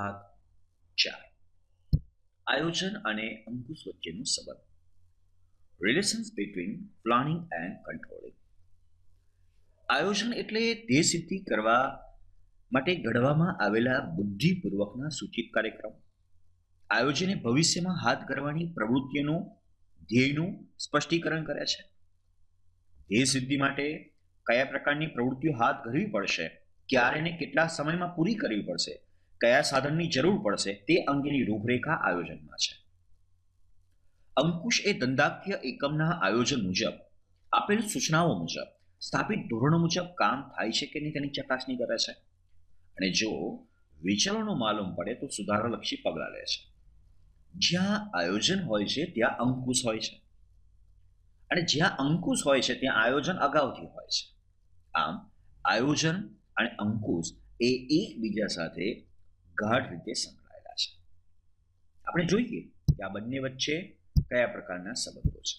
ભાગ 4 આયોજન અને અંકુશ વચ્ચેનો સંબંધ. Relations between planning and controlling. આયોજન એટલે ધ્યેય સિદ્ધિ કરવા માટે ઘડવામાં આવેલા બુદ્ધિપૂર્વકના સૂચિત કાર્યક્રમ. આયોજને ભવિષ્યમાં હાથ ધરવાની પ્રવૃત્તિઓનું ધ્યેયનું સ્પષ્ટીકરણ કરે છે. ધ્યેય સિદ્ધિ માટે કયા પ્રકારની પ્રવૃત્તિઓ હાથ ધરવી પડશે, ક્યારે અને કેટલા સમયમાં પૂરી કરવી પડશે, કયા સાધનની જરૂર પડશે તે અંગેની રૂપરેખા આયોજનમાં છે. અંકુશ એ ધંધાકીય એકમના આયોજન મુજબ આપેલ સૂચનાઓ મુજબ સ્થાપિત ધોરણો મુજબ કામ થાય છે કે નહીં તેની ચકાસણી કરે છે, અને જો વિચલનો માલુમ પડે તો સુધારાલક્ષી પગલાં લે છે. જ્યાં આયોજન હોય છે ત્યાં અંકુશ હોય છે, અને જ્યાં અંકુશ હોય છે ત્યાં આયોજન અગાઉથી હોય છે. આમ આયોજન અને અંકુશ એ એકબીજા સાથે ગાઢ રીતે સંકળાયેલા છે. આપણે જોઈએ કે આ બંને વચ્ચે કયા પ્રકારના સંબંધો છે.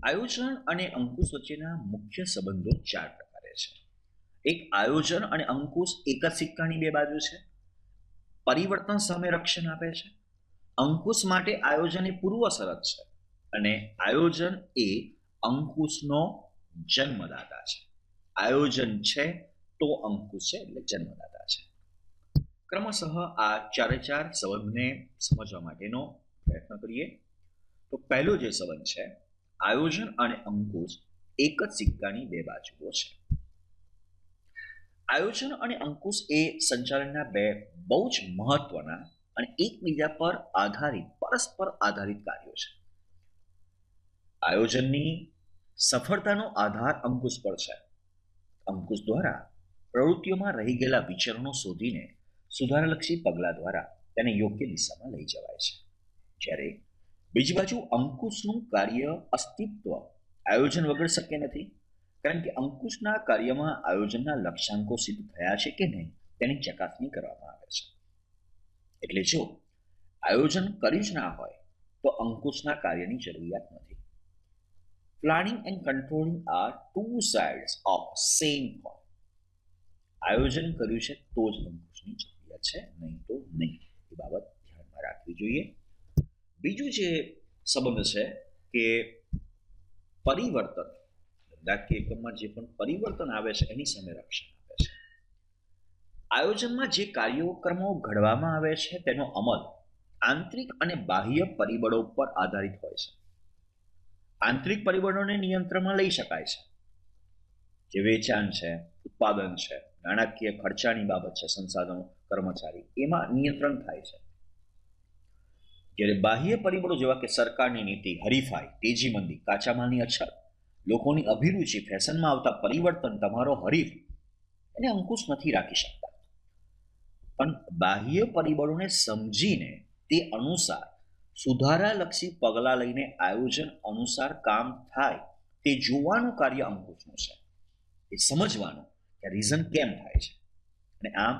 આયોજન અને અંકુશ વચ્ચેના મુખ્ય સંબંધો 4 પ્રકારે છે. એક, આયોજન અને અંકુશ એક જ સિક્કાની બે બાજુ છે. પરિવર્તન સામે રક્ષણ આપે છે. અંકુશ માટે આયોજન એ પૂર્વ શરત છે, અને આયોજન એ અંકુશનો જન્મદાતા છે. આયોજન છે તો અંકુશ છે, એટલે જન્મદાતા છે. ક્રમશઃ આ ચારે ચાર સંબંધને સમજવા માટેનો પ્રયત્ન કરીએ. તો પહેલો જે સંબંધ છે, આયોજન અને અંકુશ એક જ સિક્કાની બે બાજુઓ છે. આયોજન અને અંકુશ એ સંચાલનના બે બહુ જ મહત્વના અને એકબીજા પર આધારિત, પરસ્પર આધારિત કાર્યો છે. આયોજનની સફળતાનો આધાર અંકુશ પર છે. અંકુશ દ્વારા પ્રવૃત્તિઓમાં રહી ગયેલા વિચરણો શોધીને સુધારાલક્ષી પગલાં દ્વારા તેને યોગ્ય દિશામાં લઈ જવાય છે. જ્યારે બીજી બાજુ અંકુશનું કાર્ય અસ્તિત્વ આયોજન વગર શક્ય નથી, કારણ કે અંકુશના કાર્યમાં આયોજનના લક્ષ્યાંકો સિદ્ધ થયા છે કે નહીં તેની ચકાસણી કરવામાં આવે છે. એટલે જો આયોજન કર્યું જ ના હોય તો અંકુશના કાર્યની જરૂરિયાત નથી. Planning and controlling are two sides of same coin. આયોજન કર્યું છે તો જ અંકુશની જરૂરિયાત છે, નહીં તો નહીં. એ બાબત ધ્યાનમાં રાખવી જોઈએ. બીજું જે સંબંધ છે કે પરિવર્તન, ધંધાકીય એકમમાં જે પણ પરિવર્તન આવે છે એની સામે રક્ષણ આપે છે. આયોજનમાં જે કાર્યક્રમો ઘડવામાં આવે છે તેનો અમલ આંતરિક અને બાહ્ય પરિબળો પર આધારિત હોય છે. આંતરિક પરિબળોને નિયંત્રણમાં લઈ શકાય છે, જે વેચાણ છે, ઉત્પાદન છે, નાણાકીય ખર્ચાની બાબત છે, સંસાધનો, કર્મચારી, એમાં નિયંત્રણ થાય છે. જ્યારે બાહ્ય પરિબળો જેવા કે સરકારની નીતિ, હરીફાઈ, તેજી મંદી, કાચા માલની અછત, લોકોની અભિરુચિ, ફેશનમાં આવતા પરિવર્તન, તમારો હરીફ, એને અંકુશ નથી રાખી શકતા. પણ બાહ્ય પરિબળોને સમજીને તે અનુસાર સુધારાલક્ષી પગલાં લઈને આયોજન અનુસાર કામ થાય તે જોવાનું કાર્ય અંકુશનું છે. એ સમજવાનું કે રીઝન કેમ થાય છે. અને આમ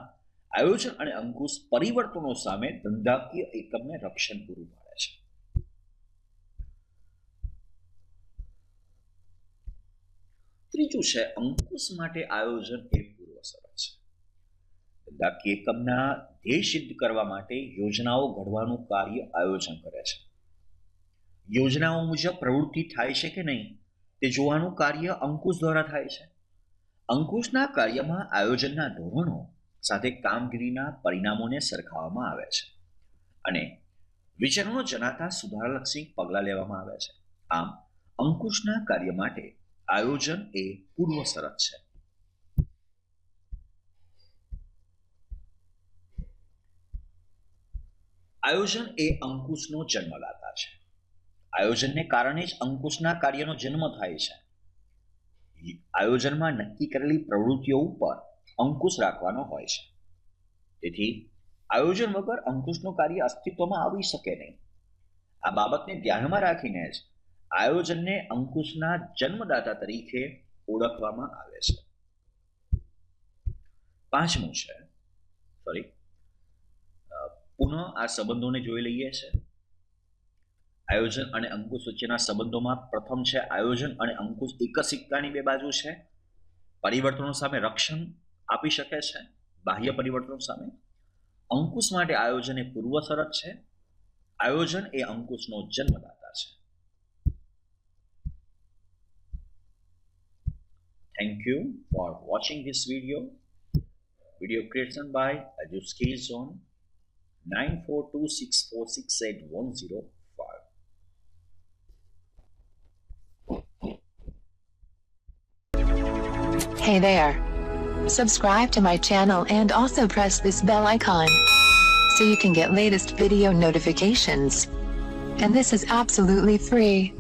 આયોજન અને અંકુશ પરિવર્તનો સામે ધંધાકીય એકમને રક્ષણ પૂરું પાડે છે. ત્રીજું છે, અંકુશ માટે આયોજન એ પૂર્વ શરત છે. ધંધાકીય એકમના ધ્યેય સિદ્ધ કરવા માટે યોજનાઓ ઘડવાનું કાર્ય આયોજન કરે છે. યોજનાઓ મુજબ પ્રવૃત્તિ થાય છે કે નહીં તે જોવાનું કાર્ય અંકુશ દ્વારા થાય છે. અંકુશના કાર્યમાં આયોજનના ધોરણો સાથે કામગીરીના પરિણામોને સરખાવવામાં આવે છે, અને વિચરણો જણાતા સુધારાલક્ષી પગલાં લેવામાં આવે છે. આમ અંકુશના કાર્ય માટે આયોજન એ પૂર્વ શરત છે. આયોજન એ અંકુશનો જન્મદાતા છે. આયોજનને કારણે જ અંકુશના કાર્યનો જન્મ થાય છે. આયોજનમાં નક્કી કરેલી પ્રવૃત્તિઓ ઉપર અંકુશ રાખવાનો હોય છે. તેથી આયોજન વગર અંકુશનું કાર્ય અસ્તિત્વમાં આવી શકે નહીં. આ બાબતને ધ્યાનમાં રાખીને જ આયોજનને અંકુશના જન્મદાતા તરીકે ઓળખવામાં આવે છે. પાંચમું છે, પુનઃ આ સંબંધોને જોઈ લઈએ છે. આયોજન અને અંકુશ વચ્ચેના સંબંધોમાં પ્રથમ છે, આયોજન અને અંકુશ એક જ સિક્કાની બે બાજુ છે. પરિવર્તનો સામે રક્ષણ આપી શકે છે, બાહ્ય પરિવર્તનો સામે. અંકુશ માટે આયોજન એ પૂર્વ શરત છે. આયોજન એ અંકુશનો જન્મદાતા છે. Thank you for watching this video. Video creation by EduSkills Zone 9426468105. Hey there. Subscribe to my channel and also press this bell icon so you can get latest video notifications. And this is absolutely free.